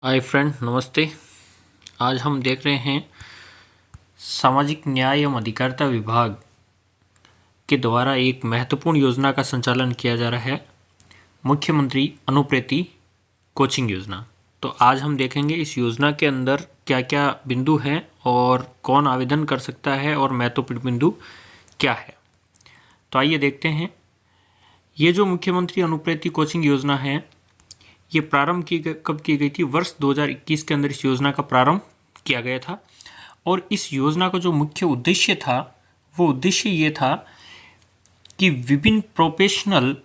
Hi friend, नमस्ते। आज हम देख रहे हैं सामाजिक न्याय एवं अधिकारिता विभाग के द्वारा एक महत्वपूर्ण योजना का संचालन किया जा रहा है, मुख्यमंत्री अनुप्रेति कोचिंग योजना। तो आज हम देखेंगे इस योजना के अंदर क्या क्या बिंदु हैं और कौन आवेदन कर सकता है और महत्वपूर्ण बिंदु क्या है। तो आइए देखते हैं। ये जो मुख्यमंत्री अनुप्रेति कोचिंग योजना है, ये प्रारंभ कब की गई थी? वर्ष 2021 के अंदर इस योजना का प्रारंभ किया गया था। और इस योजना का जो मुख्य उद्देश्य था, वो उद्देश्य ये था कि विभिन्न प्रोफेशनल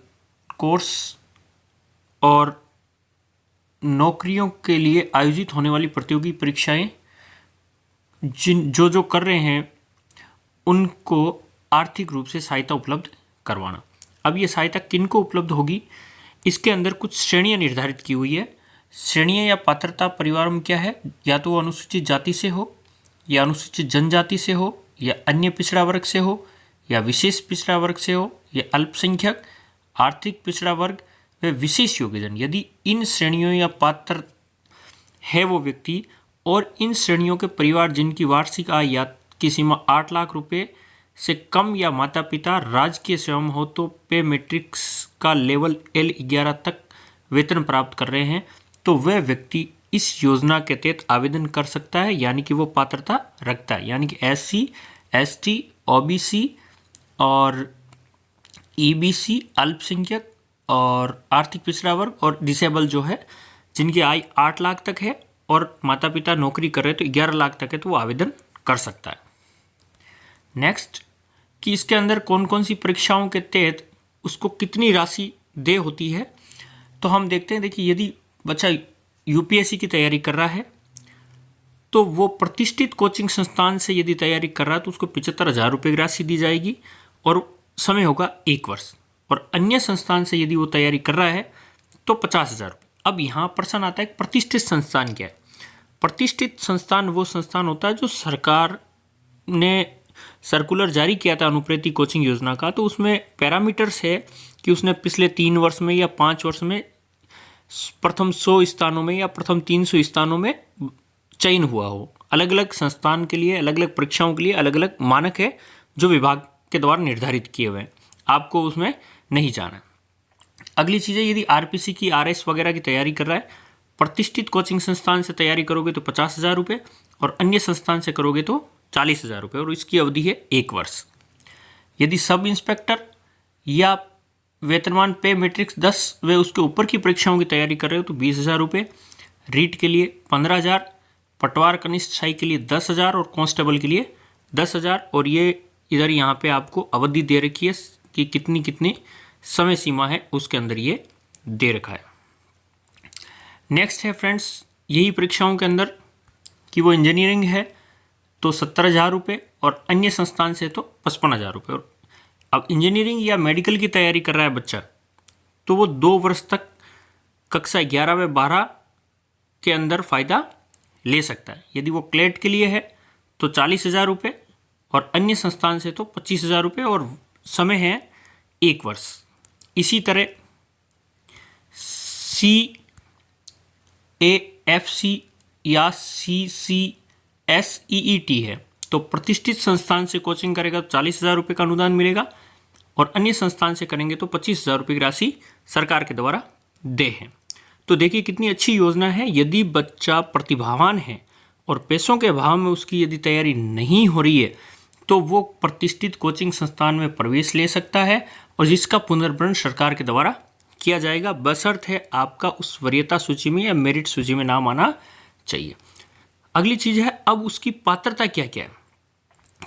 कोर्स और नौकरियों के लिए आयोजित होने वाली प्रतियोगी परीक्षाएं जो कर रहे हैं, उनको आर्थिक रूप से सहायता उपलब्ध करवाना। अब ये सहायता किन को उपलब्ध होगी? इसके अंदर कुछ श्रेणियां निर्धारित की हुई है। श्रेणियां या पात्रता परिवार में क्या है? या तो वो अनुसूचित जाति से हो, या अनुसूचित जनजाति से हो, या अन्य पिछड़ा वर्ग से हो, या विशेष पिछड़ा वर्ग से हो, या अल्पसंख्यक, आर्थिक पिछड़ा वर्ग व विशेष योग्यजन। यदि इन श्रेणियों या पात्र है वो व्यक्ति और इन श्रेणियों के परिवार जिनकी वार्षिक आय या की सीमा 8 लाख रुपए से कम या माता पिता राजकीय सेवा में हो तो पे मैट्रिक्स का लेवल L11 तक वेतन प्राप्त कर रहे हैं, तो वह व्यक्ति इस योजना के तहत आवेदन कर सकता है, यानी कि वो पात्रता रखता है। यानी कि SC, ST, OBC और EBC, अल्पसंख्यक और आर्थिक पिछड़ा वर्ग और डिसेबल जो है, जिनकी आय 8 लाख तक है और माता पिता नौकरी कर रहे हैं तो 11 लाख तक है, तो वो आवेदन कर सकता है। नेक्स्ट, कि इसके अंदर कौन कौन सी परीक्षाओं के तहत उसको कितनी राशि देय होती है, तो हम देखते हैं। देखिए, यदि बच्चा UPSC की तैयारी कर रहा है तो वो प्रतिष्ठित कोचिंग संस्थान से यदि तैयारी कर रहा है तो उसको 75,000 रुपये की राशि दी जाएगी और समय होगा 1 वर्ष। और अन्य संस्थान से यदि वो तैयारी कर रहा है तो 50,000 रुपये। अब यहाँ प्रश्न आता है, प्रतिष्ठित संस्थान क्या है? प्रतिष्ठित संस्थान वो संस्थान होता है जो सरकार ने सर्कुलर जारी किया था अनुप्रेति कोचिंग योजना का, तो उसमें पैरामीटर्स है कि उसने पिछले 3 वर्ष में या 5 वर्ष में प्रथम 100 स्थानों में या प्रथम 300 स्थानों में चयन हुआ हो। अलग अलग संस्थान के लिए, अलग अलग परीक्षाओं के लिए अलग अलग मानक है जो विभाग के द्वारा निर्धारित किए हुए हैं, आपको उसमें नहीं जाना। अगली चीज़ है, यदि RPC की RS वगैरह की तैयारी कर रहा है, प्रतिष्ठित कोचिंग संस्थान से तैयारी करोगे तो 50,000 रुपये और अन्य संस्थान से करोगे तो 40,000 रुपये और इसकी अवधि है 1 वर्ष। यदि सब इंस्पेक्टर या वेतनमान पे मैट्रिक्स 10 व उसके ऊपर की परीक्षाओं की तैयारी कर रहे हो तो 20,000 रुपये, रीट के लिए 15,000, पटवार कनिष्ठ शाही के लिए 10,000 और कांस्टेबल के लिए 10,000। और ये इधर यहाँ पे आपको अवधि दे रखी है कि कितनी कितनी समय सीमा है, उसके अंदर ये दे रखा है। नेक्स्ट है फ्रेंड्स, यही परीक्षाओं के अंदर कि वो इंजीनियरिंग है तो 70,000 रुपये और अन्य संस्थान से तो 55,000 रुपये। और अब इंजीनियरिंग या मेडिकल की तैयारी कर रहा है बच्चा तो वो 2 वर्ष तक कक्षा 11 व 12 के अंदर फ़ायदा ले सकता है। यदि वो क्लेट के लिए है तो 40,000 रुपये और अन्य संस्थान से तो 25,000 रुपये और समय है 1 वर्ष। इसी तरह CAFC या CCSEET है तो प्रतिष्ठित संस्थान से कोचिंग करेगा तो 40,000 रुपये का अनुदान मिलेगा और अन्य संस्थान से करेंगे तो 25,000 रुपये की राशि सरकार के द्वारा दे है। तो देखिए कितनी अच्छी योजना है। यदि बच्चा प्रतिभावान है और पैसों के अभाव में उसकी यदि तैयारी नहीं हो रही है तो वो प्रतिष्ठित कोचिंग संस्थान में प्रवेश ले सकता है और जिसका पुनर्भरण सरकार के द्वारा किया जाएगा, बशर्ते आपका उस वरीयता सूची में या मेरिट सूची में नाम आना चाहिए। अगली चीज़ है, अब उसकी पात्रता क्या क्या है,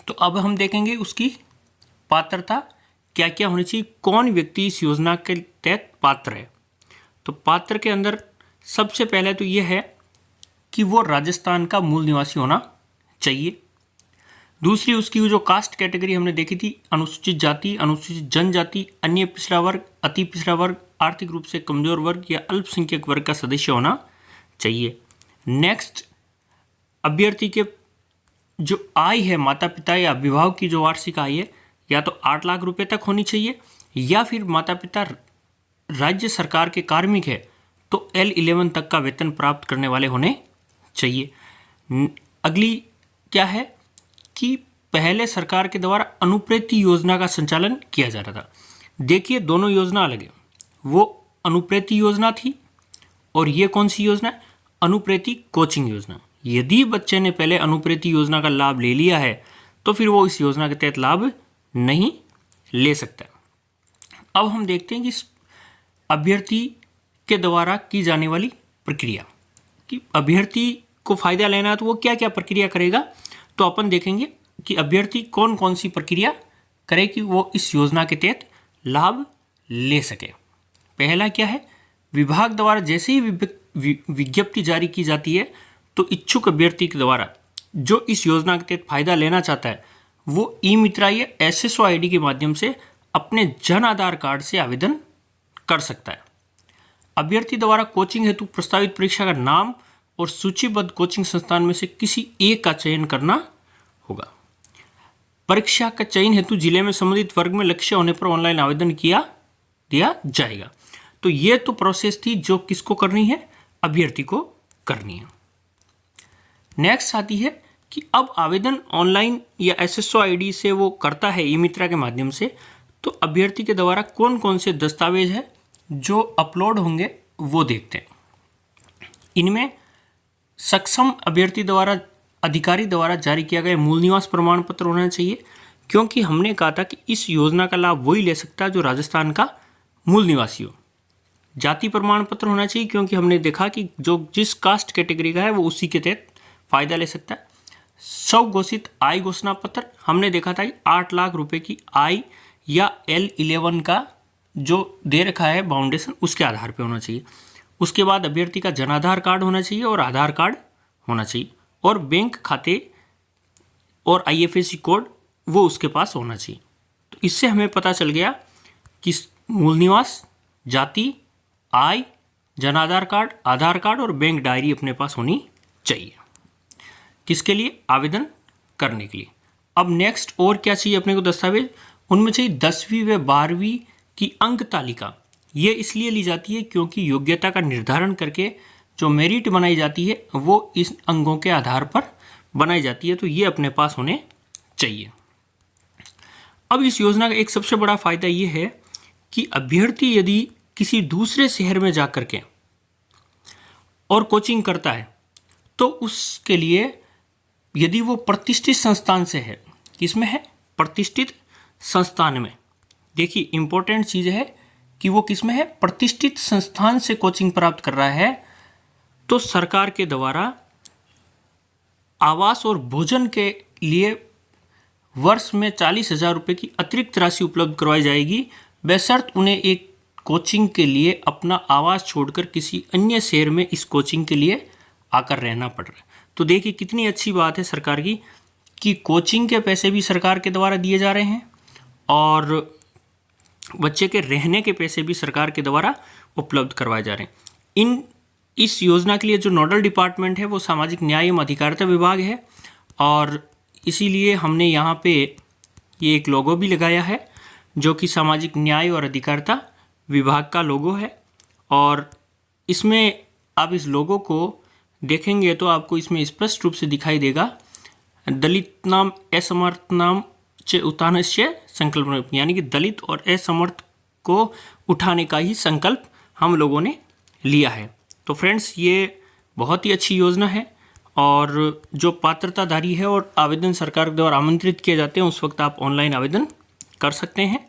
तो अब हम देखेंगे उसकी पात्रता क्या क्या होनी चाहिए, कौन व्यक्ति इस योजना के तहत पात्र है। तो पात्र के अंदर सबसे पहले तो यह है कि वो राजस्थान का मूल निवासी होना चाहिए। दूसरी, उसकी जो कास्ट कैटेगरी हमने देखी थी, अनुसूचित जाति, अनुसूचित जनजाति, अन्य पिछड़ा वर्ग, अति पिछड़ा वर्ग, आर्थिक रूप से कमजोर वर्ग या अल्पसंख्यक वर्ग का सदस्य होना चाहिए। नेक्स्ट, अभ्यर्थी के जो आय है, माता पिता या अभिभावक की जो वार्षिक आय है, या तो 8 लाख रुपए तक होनी चाहिए या फिर माता पिता राज्य सरकार के कार्मिक है तो L11 तक का वेतन प्राप्त करने वाले होने चाहिए। अगली क्या है कि पहले सरकार के द्वारा अनुप्रेती योजना का संचालन किया जा रहा था। देखिए दोनों योजना अलग है, वो अनुप्रेती योजना थी और ये कौन सी योजना है, अनुप्रेती कोचिंग योजना। यदि बच्चे ने पहले अनुप्रेती योजना का लाभ ले लिया है तो फिर वो इस योजना के तहत लाभ नहीं ले सकता। अब हम देखते हैं कि अभ्यर्थी के द्वारा की जाने वाली प्रक्रिया, कि अभ्यर्थी को फायदा लेना है तो वो क्या क्या प्रक्रिया करेगा। तो अपन देखेंगे कि अभ्यर्थी कौन कौन सी प्रक्रिया करे कि वो इस योजना के तहत लाभ ले सके। पहला क्या है, विभाग द्वारा जैसे ही विज्ञप्ति जारी की जाती है तो इच्छुक अभ्यर्थी के द्वारा जो इस योजना के तहत फायदा लेना चाहता है वो ई-मित्रा या SSO ID के माध्यम से अपने जन आधार कार्ड से आवेदन कर सकता है। अभ्यर्थी द्वारा कोचिंग हेतु प्रस्तावित परीक्षा का नाम और सूचीबद्ध कोचिंग संस्थान में से किसी एक का चयन करना होगा। परीक्षा का चयन हेतु जिले में संबंधित वर्ग में लक्ष्य होने पर ऑनलाइन आवेदन दिया जाएगा। तो ये तो प्रोसेस थी जो किसको करनी है, अभ्यर्थी को करनी है। नेक्स्ट आती है कि अब आवेदन ऑनलाइन या SSO ID से वो करता है ई-मित्रा के माध्यम से, तो अभ्यर्थी के द्वारा कौन कौन से दस्तावेज है जो अपलोड होंगे वो देखते हैं। इनमें सक्षम अभ्यर्थी द्वारा अधिकारी द्वारा जारी किया गया मूल निवास प्रमाण पत्र होना चाहिए, क्योंकि हमने कहा था कि इस योजना का लाभ वही ले सकता है जो राजस्थान का मूल निवासी हो। जाति प्रमाण पत्र होना चाहिए, क्योंकि हमने देखा कि जो जिस कास्ट कैटेगरी का है वो उसी के तहत फायदा ले सकता है। स्वघोषित आय घोषणा पत्र, हमने देखा था कि 8 लाख रुपए की आय या L11 का जो दे रखा है बाउंडेशन उसके आधार पे होना चाहिए। उसके बाद अभ्यर्थी का जनाधार कार्ड होना चाहिए और आधार कार्ड होना चाहिए, और बैंक खाते और IFSC कोड वो उसके पास होना चाहिए। तो इससे हमें पता चल गया कि मूल निवास, जाति, आय, जनाधार कार्ड, आधार कार्ड और बैंक डायरी अपने पास होनी चाहिए। किसके लिए, आवेदन करने के लिए। अब नेक्स्ट और क्या चाहिए अपने को दस्तावेज, उनमें चाहिए 10वीं व 12वीं की अंक तालिका। ये इसलिए ली जाती है क्योंकि योग्यता का निर्धारण करके जो मेरिट बनाई जाती है वो इस अंगों के आधार पर बनाई जाती है, तो ये अपने पास होने चाहिए। अब इस योजना का एक सबसे बड़ा फायदा ये है कि अभ्यर्थी यदि किसी दूसरे शहर में जाकर के और कोचिंग करता है तो उसके लिए यदि वो प्रतिष्ठित संस्थान से है, किसमें है, प्रतिष्ठित संस्थान में, देखिए इंपॉर्टेंट चीज़ है कि वो किसमें है, प्रतिष्ठित संस्थान से कोचिंग प्राप्त कर रहा है, तो सरकार के द्वारा आवास और भोजन के लिए वर्ष में 40,000 रुपये की अतिरिक्त राशि उपलब्ध करवाई जाएगी, बशर्त उन्हें एक कोचिंग के लिए अपना आवास छोड़कर किसी अन्य शहर में इस कोचिंग के लिए आकर रहना पड़ रहा है। तो देखिए कितनी अच्छी बात है सरकार की कि कोचिंग के पैसे भी सरकार के द्वारा दिए जा रहे हैं और बच्चे के रहने के पैसे भी सरकार के द्वारा उपलब्ध करवाए जा रहे हैं। इस योजना के लिए जो नोडल डिपार्टमेंट है वो सामाजिक न्याय एवं अधिकारिता विभाग है, और इसीलिए हमने यहाँ पे ये एक लोगो भी लगाया है जो कि सामाजिक न्याय और अधिकारिता विभाग का लोगो है। और इसमें आप इस लोगो को देखेंगे तो आपको इसमें स्पष्ट रूप से दिखाई देगा, दलित नाम असमर्थ नाम चे उत्थानस्य संकल्प, यानी कि दलित और असमर्थ को उठाने का ही संकल्प हम लोगों ने लिया है। तो फ्रेंड्स ये बहुत ही अच्छी योजना है, और जो पात्रताधारी है और आवेदन सरकार द्वारा आमंत्रित किए जाते हैं उस वक्त आप ऑनलाइन आवेदन कर सकते हैं।